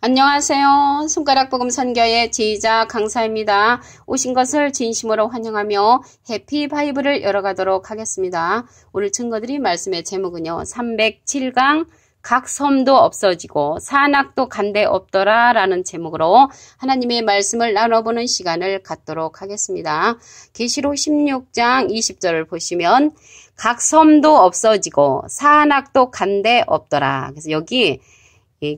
안녕하세요. 손가락복음 선교의 지휘자 강사입니다. 오신 것을 진심으로 환영하며 해피 바이블을 열어가도록 하겠습니다. 오늘 증거드릴 말씀의 제목은요. 307강 각 섬도 없어지고 산악도 간데 없더라 라는 제목으로 하나님의 말씀을 나눠보는 시간을 갖도록 하겠습니다. 계시록 16장 20절을 보시면 각 섬도 없어지고 산악도 간데 없더라. 그래서 여기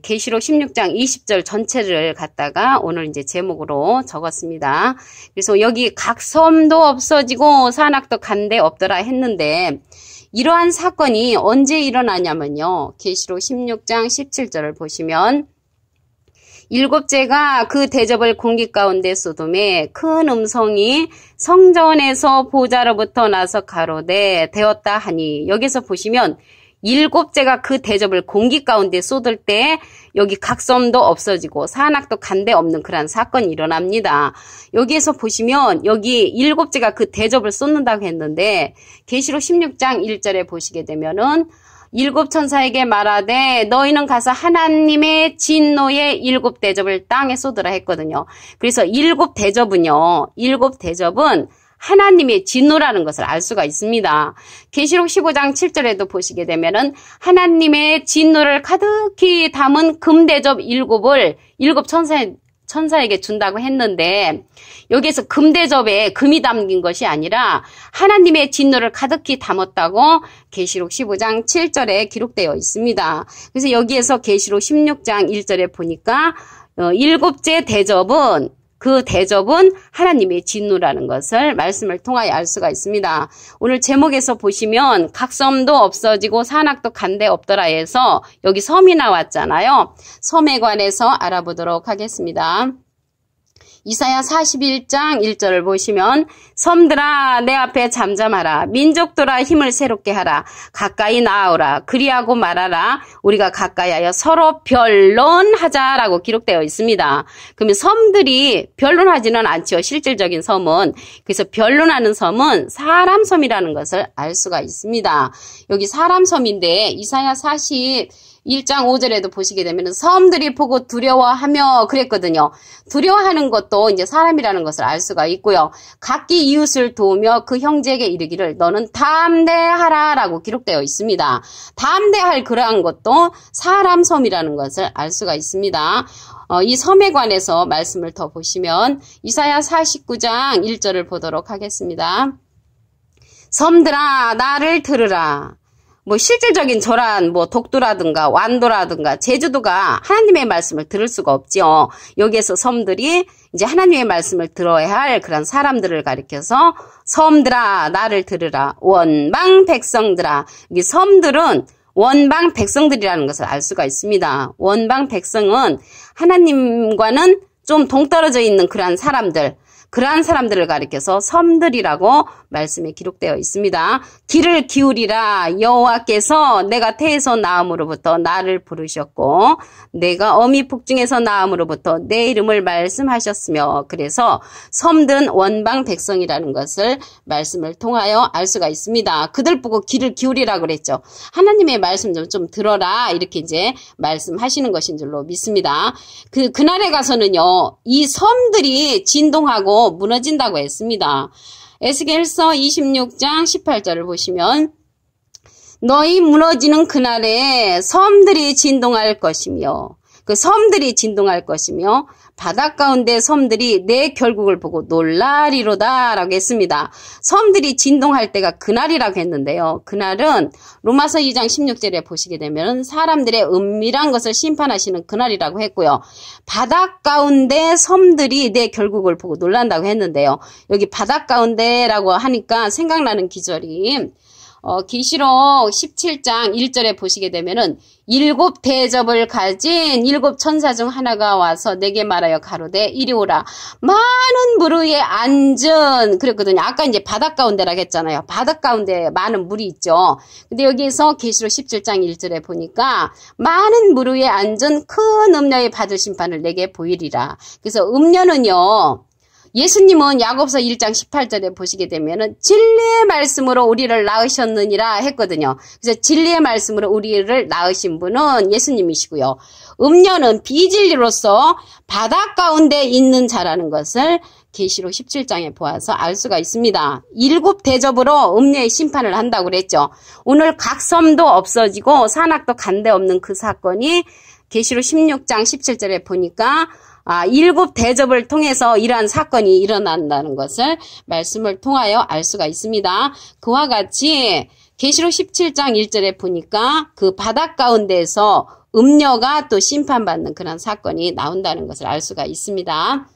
계시록 16장 20절 전체를 갖다가 오늘 이제 제목으로 적었습니다. 그래서 여기 각 섬도 없어지고 산악도 간데 없더라 했는데 이러한 사건이 언제 일어나냐면요. 계시록 16장 17절을 보시면 일곱째가 그 대접을 공기 가운데 쏟음에 큰 음성이 성전에서 보좌로부터 나서 가로되 되었다 하니 여기서 보시면 일곱째가 그 대접을 공기 가운데 쏟을 때 여기 각 섬도 없어지고 산악도 간데 없는 그런 사건이 일어납니다. 여기에서 보시면 여기 일곱째가 그 대접을 쏟는다고 했는데 계시록 16장 1절에 보시게 되면은 일곱 천사에게 말하되 너희는 가서 하나님의 진노의 일곱 대접을 땅에 쏟으라 했거든요. 그래서 일곱 대접은 하나님의 진노라는 것을 알 수가 있습니다. 계시록 15장 7절에도 보시게 되면은 하나님의 진노를 가득히 담은 금대접 일곱을 일곱 천사에게 준다고 했는데 여기에서 금대접에 금이 담긴 것이 아니라 하나님의 진노를 가득히 담았다고 계시록 15장 7절에 기록되어 있습니다. 그래서 여기에서 계시록 16장 1절에 보니까 일곱째 대접은 그 대접은 하나님의 진노라는 것을 말씀을 통하여 알 수가 있습니다. 오늘 제목에서 보시면 각 섬도 없어지고 산악도 간데 없더라 해서 여기 섬이 나왔잖아요. 섬에 관해서 알아보도록 하겠습니다. 이사야 41장 1절을 보시면 섬들아 내 앞에 잠잠하라 민족들아 힘을 새롭게 하라 가까이 나아오라 그리하고 말하라 우리가 가까이하여 서로 변론하자라고 기록되어 있습니다. 그러면 섬들이 변론하지는 않죠. 실질적인 섬은. 그래서 변론하는 섬은 사람 섬이라는 것을 알 수가 있습니다. 여기 사람 섬인데 이사야 41장 5절에도 보시게 되면 섬들이 보고 두려워하며 그랬거든요. 두려워하는 것도 이제 사람이라는 것을 알 수가 있고요. 각기 이웃을 도우며 그 형제에게 이르기를 너는 담대하라라고 기록되어 있습니다. 담대할 그러한 것도 사람 섬이라는 것을 알 수가 있습니다. 이 섬에 관해서 말씀을 더 보시면 이사야 49장 1절을 보도록 하겠습니다. 섬들아 나를 들으라. 실질적인 저런 독도라든가 완도라든가 제주도가 하나님의 말씀을 들을 수가 없죠. 여기에서 섬들이 이제 하나님의 말씀을 들어야 할 그런 사람들을 가리켜서 섬들아 나를 들으라. 원방 백성들아. 이 섬들은 원방 백성들이라는 것을 알 수가 있습니다. 원방 백성은 하나님과는 좀 동떨어져 있는 그러한 사람들을 가리켜서 섬들이라고 말씀에 기록되어 있습니다. 귀를 기울이라 여호와께서 내가 태에서 나음으로부터 나를 부르셨고 내가 어미腹중에서 나음으로부터 내 이름을 말씀하셨으며 그래서 섬들은 원방 백성이라는 것을 말씀을 통하여 알 수가 있습니다. 그들 보고 귀를 기울이라 그랬죠. 하나님의 말씀 좀 들어라 이렇게 이제 말씀하시는 것인 줄로 믿습니다. 그날에 가서는요 이 섬들이 진동하고 무너진다고 했습니다. 에스겔서 26장 18절을 보시면 너희 무너지는 그날에 섬들이 진동할 것이며 그 섬들이 진동할 것이며 바닷가운데 섬들이 내 결국을 보고 놀라리로다 라고 했습니다. 섬들이 진동할 때가 그날이라고 했는데요. 그날은 로마서 2장 16절에 보시게 되면 사람들의 은밀한 것을 심판하시는 그날이라고 했고요. 바닷가운데 섬들이 내 결국을 보고 놀란다고 했는데요. 여기 바닷가운데라고 하니까 생각나는 기절이 계시록 17장 1절에 보시게 되면은 일곱 대접을 가진 일곱 천사 중 하나가 와서 내게 말하여 가로되 이리 오라 많은 물 위에 앉은 그랬거든요. 아까 이제 바닷가운데라고 했잖아요. 바닷가운데 많은 물이 있죠. 근데 여기에서 계시록 17장 1절에 보니까 많은 물 위에 앉은 큰 음녀의 받을 심판을 내게 보이리라. 그래서 음녀는요 예수님은 야고보서 1장 18절에 보시게 되면은 진리의 말씀으로 우리를 낳으셨느니라 했거든요. 그래서 진리의 말씀으로 우리를 낳으신 분은 예수님이시고요. 음녀는 비진리로서 바닷 가운데 있는 자라는 것을 계시록 17장에 보아서 알 수가 있습니다. 7 대접으로 음녀의 심판을 한다고 그랬죠. 오늘 각 섬도 없어지고 산악도 간데 없는 그 사건이 계시록 16장 17절에 보니까 7 대접을 통해서 이러한 사건이 일어난다는 것을 말씀을 통하여 알 수가 있습니다. 그와 같이 계시록 17장 1절에 보니까 그 바닷 가운데에서 음녀가 또 심판받는 그런 사건이 나온다는 것을 알 수가 있습니다.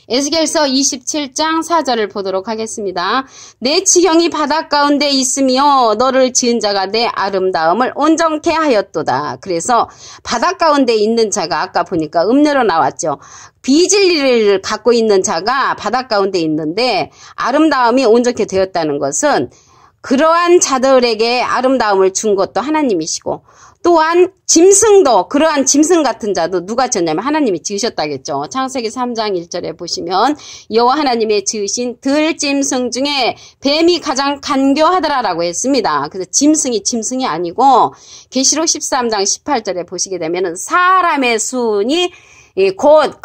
에스겔서 27장 4절을 보도록 하겠습니다. 내 지경이 바닷 가운데 있으며 너를 지은 자가 내 아름다움을 온전케 하였도다. 그래서 바닷 가운데 있는 자가 아까 보니까 음녀로 나왔죠. 비진리를 갖고 있는 자가 바닷 가운데 있는데 아름다움이 온전케 되었다는 것은 그러한 자들에게 아름다움을 준 것도 하나님이시고 또한 짐승도 그러한 짐승 같은 자도 누가 지었냐면 하나님이 지으셨다겠죠. 창세기 3장 1절에 보시면 여호와 하나님의 지으신 들짐승 중에 뱀이 가장 간교하더라라고 했습니다. 그래서 짐승이 아니고 계시록 13장 18절에 보시게 되면 사람의 수니 곧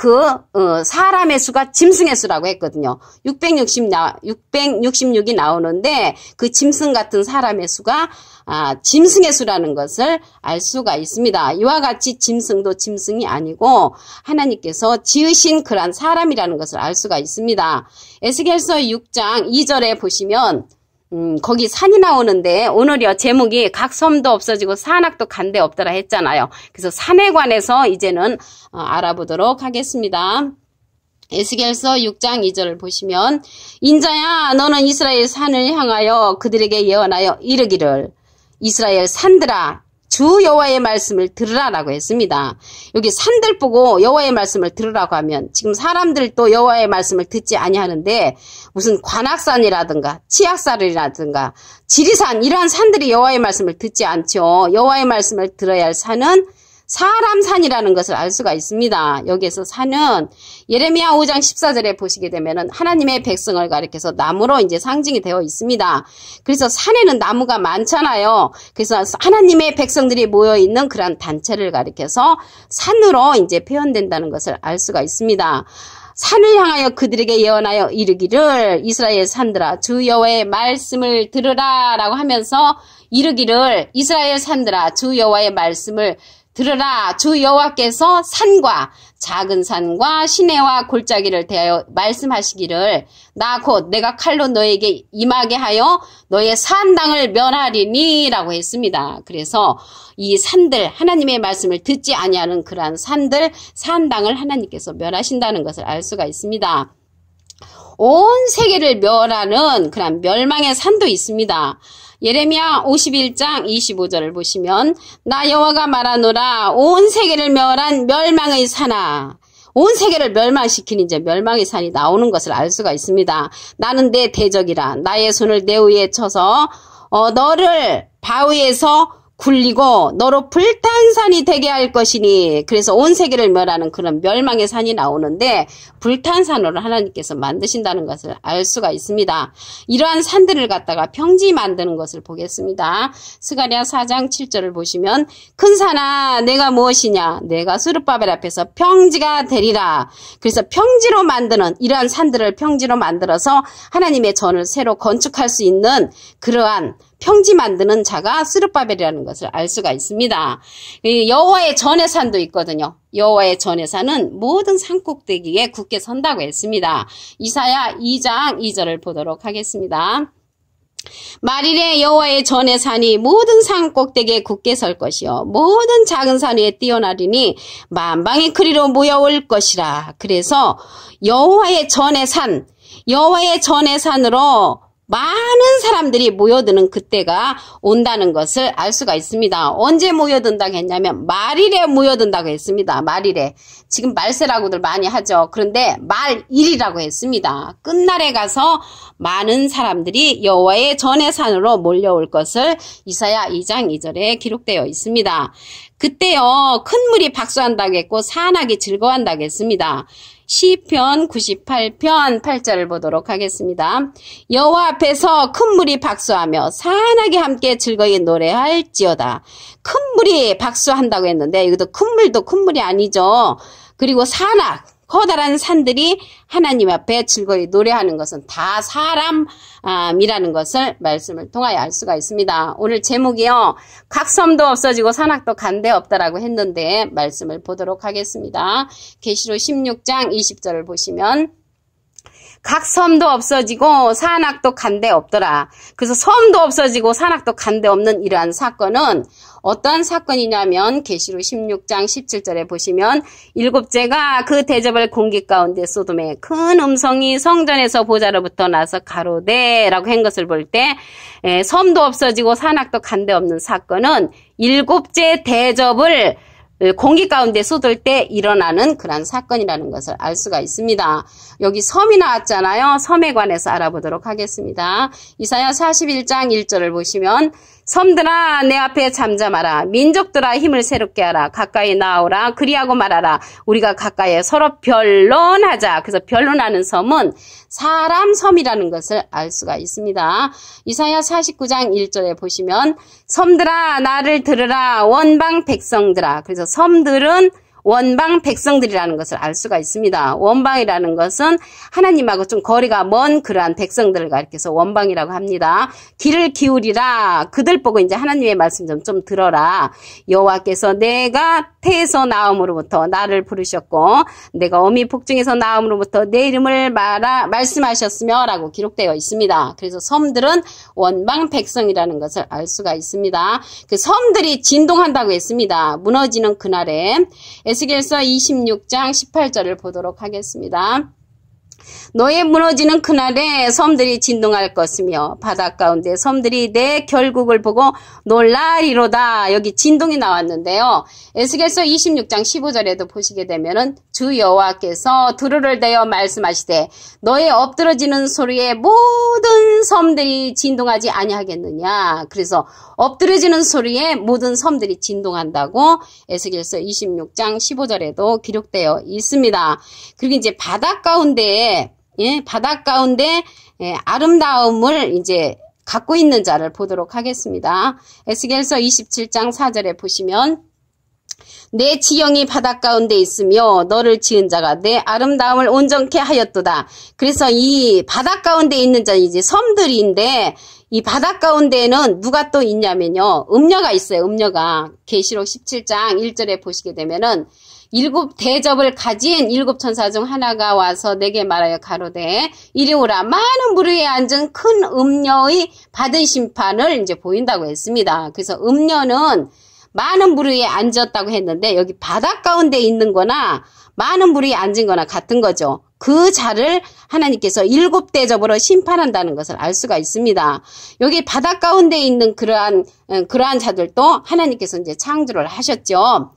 사람의 수가 짐승의 수라고 했거든요. 666이 나오는데 그 짐승 같은 사람의 수가 짐승의 수라는 것을 알 수가 있습니다. 이와 같이 짐승도 짐승이 아니고 하나님께서 지으신 그러한 사람이라는 것을 알 수가 있습니다. 에스겔서 6장 2절에 보시면 거기 산이 나오는데 오늘요 제목이 각 섬도 없어지고 산악도 간데 없더라 했잖아요. 그래서 산에 관해서 이제는 알아보도록 하겠습니다. 에스겔서 6장 2절을 보시면 인자야 너는 이스라엘 산을 향하여 그들에게 예언하여 이르기를 이스라엘 산들아 주 여호와의 말씀을 들으라라고 했습니다. 여기 산들 보고 여호와의 말씀을 들으라고 하면 지금 사람들도 여호와의 말씀을 듣지 아니하는데 무슨 관악산이라든가 치악산이라든가 지리산 이러한 산들이 여호와의 말씀을 듣지 않죠. 여호와의 말씀을 들어야 할 산은 사람 산이라는 것을 알 수가 있습니다. 여기에서 산은 예레미야 5장 14절에 보시게 되면은 하나님의 백성을 가리켜서 나무로 이제 상징이 되어 있습니다. 그래서 산에는 나무가 많잖아요. 그래서 하나님의 백성들이 모여 있는 그런 단체를 가리켜서 산으로 이제 표현된다는 것을 알 수가 있습니다. 산을 향하여 그들에게 예언하여 이르기를 이스라엘 산들아 주 여호와의 말씀을 들으라 라고 하면서 이르기를 이스라엘 산들아 주 여호와의 말씀을 들으라 주 여호와께서 산과 작은 산과 시내와 골짜기를 대하여 말씀하시기를 나 곧 내가 칼로 너에게 임하게 하여 너의 산당을 멸하리니 라고 했습니다. 그래서 이 산들 하나님의 말씀을 듣지 아니하는 그러한 산들 산당을 하나님께서 멸하신다는 것을 알 수가 있습니다. 온 세계를 멸하는 그런 멸망의 산도 있습니다. 예레미야 51장 25절을 보시면 나 여호와가 말하노라 온 세계를 멸한 멸망의 산아 온 세계를 멸망시키는 이제 멸망의 산이 나오는 것을 알 수가 있습니다. 나는 내 대적이라 나의 손을 내 위에 쳐서 너를 바위에서 굴리고 너로 불탄산이 되게 할 것이니 그래서 온 세계를 멸하는 그런 멸망의 산이 나오는데 불탄산으로 하나님께서 만드신다는 것을 알 수가 있습니다. 이러한 산들을 갖다가 평지 만드는 것을 보겠습니다. 스가랴 4장 7절을 보시면 큰 산아 내가 무엇이냐 내가 스룹바벨 앞에서 평지가 되리라. 그래서 평지로 만드는 이러한 산들을 평지로 만들어서 하나님의 전을 새로 건축할 수 있는 그러한 평지 만드는 자가 스룹바벨이라는 것을 알 수가 있습니다. 여호와의 전의 산도 있거든요. 여호와의 전의 산은 모든 산 꼭대기에 굳게 선다고 했습니다. 이사야 2장 2절을 보도록 하겠습니다. 말일에 여호와의 전의 산이 모든 산 꼭대기에 굳게 설 것이요 모든 작은 산 위에 뛰어나리니 만방의 그리로 모여올 것이라. 그래서 여호와의 전의 산으로 많은 사람들이 모여드는 그때가 온다는 것을 알 수가 있습니다. 언제 모여든다고 했냐면 말일에 모여든다고 했습니다. 말일에. 지금 말세라고들 많이 하죠. 그런데 말일이라고 했습니다. 끝날에 가서 많은 사람들이 여호와의 전의 산으로 몰려올 것을 이사야 2장 2절에 기록되어 있습니다. 그때요 큰 물이 박수한다고 했고 산악이 즐거워한다고 했습니다. 시편 98편 8절을 보도록 하겠습니다. 여호와 앞에서 큰 물이 박수하며 산악이 함께 즐거이 노래할지어다. 큰 물이 박수한다고 했는데 이것도 큰 물도 큰 물이 아니죠. 그리고 산악 커다란 산들이 하나님 앞에 즐거이 노래하는 것은 다 사람이라는 것을 말씀을 통하여 알 수가 있습니다. 오늘 제목이요. 각 섬도 없어지고 산악도 간데 없다라고 했는데 말씀을 보도록 하겠습니다. 계시록 16장 20절을 보시면 각 섬도 없어지고 산악도 간데 없더라. 그래서 섬도 없어지고 산악도 간데 없는 이러한 사건은 어떤 사건이냐면 계시록 16장 17절에 보시면 일곱째가 그 대접을 공기 가운데 소돔의 큰 음성이 성전에서 보좌로부터 나서 가로되라고 한 것을 볼 때 섬도 없어지고 산악도 간데 없는 사건은 일곱째 대접을 공기 가운데 쏟을 때 일어나는 그런 사건이라는 것을 알 수가 있습니다. 여기 섬이 나왔잖아요. 섬에 관해서 알아보도록 하겠습니다. 이사야 41장 1절을 보시면 섬들아 내 앞에 잠잠하라. 민족들아 힘을 새롭게 하라. 가까이 나오라. 그리하고 말하라. 우리가 가까이에 서로 변론하자. 그래서 변론하는 섬은 사람 섬이라는 것을 알 수가 있습니다. 이사야 49장 1절에 보시면 섬들아 나를 들으라. 원방 백성들아. 그래서 섬들은 원방 백성들이라는 것을 알 수가 있습니다. 원방이라는 것은 하나님하고 좀 거리가 먼 그러한 백성들을 가리켜서 원방이라고 합니다. 귀를 기울이라. 그들 보고 이제 하나님의 말씀 좀 들어라. 여호와께서 내가 태에서 나옴으로부터 나를 부르셨고 내가 어미 복중에서 나옴으로부터 내 이름을 말씀하셨으며 라고 기록되어 있습니다. 그래서 섬들은 원방 백성이라는 것을 알 수가 있습니다. 그 섬들이 진동한다고 했습니다. 무너지는 그날에 에스겔서 26장 18절을 보도록 하겠습니다. 너의 무너지는 그날에 섬들이 진동할 것이며 바닷 가운데 섬들이 내 결국을 보고 놀라리로다. 여기 진동이 나왔는데요. 에스겔서 26장 15절에도 보시게 되면은 주 여호와께서 두루를 대어 말씀하시되 너의 엎드러지는 소리에 모든 섬들이 진동하지 아니하겠느냐. 그래서 엎드러지는 소리에 모든 섬들이 진동한다고 에스겔서 26장 15절에도 기록되어 있습니다. 그리고 이제 바닷 가운데 아름다움을 이제 갖고 있는 자를 보도록 하겠습니다. 에스겔서 27장 4절에 보시면 내 지형이 바닷 가운데 있으며 너를 지은 자가 내 아름다움을 온전케 하였도다. 그래서 이 바닷 가운데 있는 자는 이제 섬들인데 이 바닷 가운데에는 누가 또 있냐면요. 음녀가 있어요. 음녀가. 계시록 17장 1절에 보시게 되면은 일곱 대접을 가진 일곱 천사 중 하나가 와서 내게 말하여 가로되 이리 오라. 많은 물 위에 앉은 큰 음녀의 받은 심판을 이제 보인다고 했습니다. 그래서 음녀는 많은 물 위에 앉았다고 했는데 여기 바닷 가운데 있는 거나 많은 물 위에 앉은 거나 같은 거죠. 그 자를 하나님께서 일곱 대접으로 심판한다는 것을 알 수가 있습니다. 여기 바닷 가운데 있는 그러한 자들도 하나님께서 이제 창조를 하셨죠.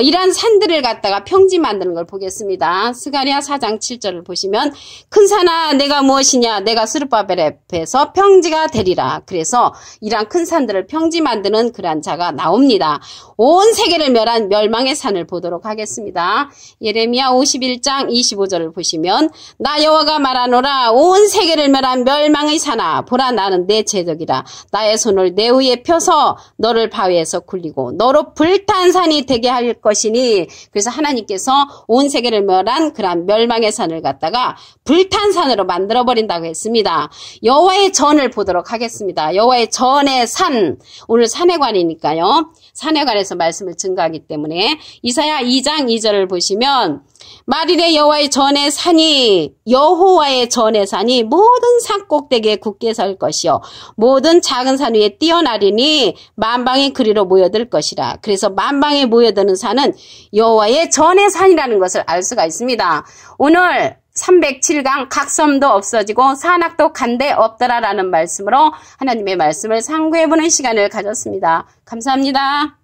이러한 산들을 갖다가 평지 만드는 걸 보겠습니다. 스가랴 4장 7절을 보시면 큰 산아 내가 무엇이냐 내가 스룹바벨 앞에서 평지가 되리라. 그래서 이러한 큰 산들을 평지 만드는 그러한 자가 나옵니다. 온 세계를 멸한 멸망의 산을 보도록 하겠습니다. 예레미야 51장 25절을 보시면 나 여호와가 말하노라 온 세계를 멸한 멸망의 산아 보라 나는 내 제적이라. 나의 손을 내 위에 펴서 너를 바위에서 굴리고 너로 불탄 산이 되게 할 것이니. 그래서 하나님께서 온 세계를 멸한 그런 멸망의 산을 갖다가 불탄 산으로 만들어 버린다고 했습니다. 여호와의 전을 보도록 하겠습니다. 여호와의 전의 산. 오늘 산에 관이니까요. 산에 관해서 말씀을 증거하기 때문에 이사야 2장 2절을 보시면 말일에 여호와의 전의 산이 여호와의 전의 산이 모든 산 꼭대기에 굳게 설 것이요 모든 작은 산 위에 뛰어나리니 만방의 그리로 모여들 것이라. 그래서 만방에 모여드는 산은 여호와의 전의 산이라는 것을 알 수가 있습니다. 오늘 307강 각섬도 없어지고 산악도 간데 없더라라는 말씀으로 하나님의 말씀을 상고해보는 시간을 가졌습니다. 감사합니다.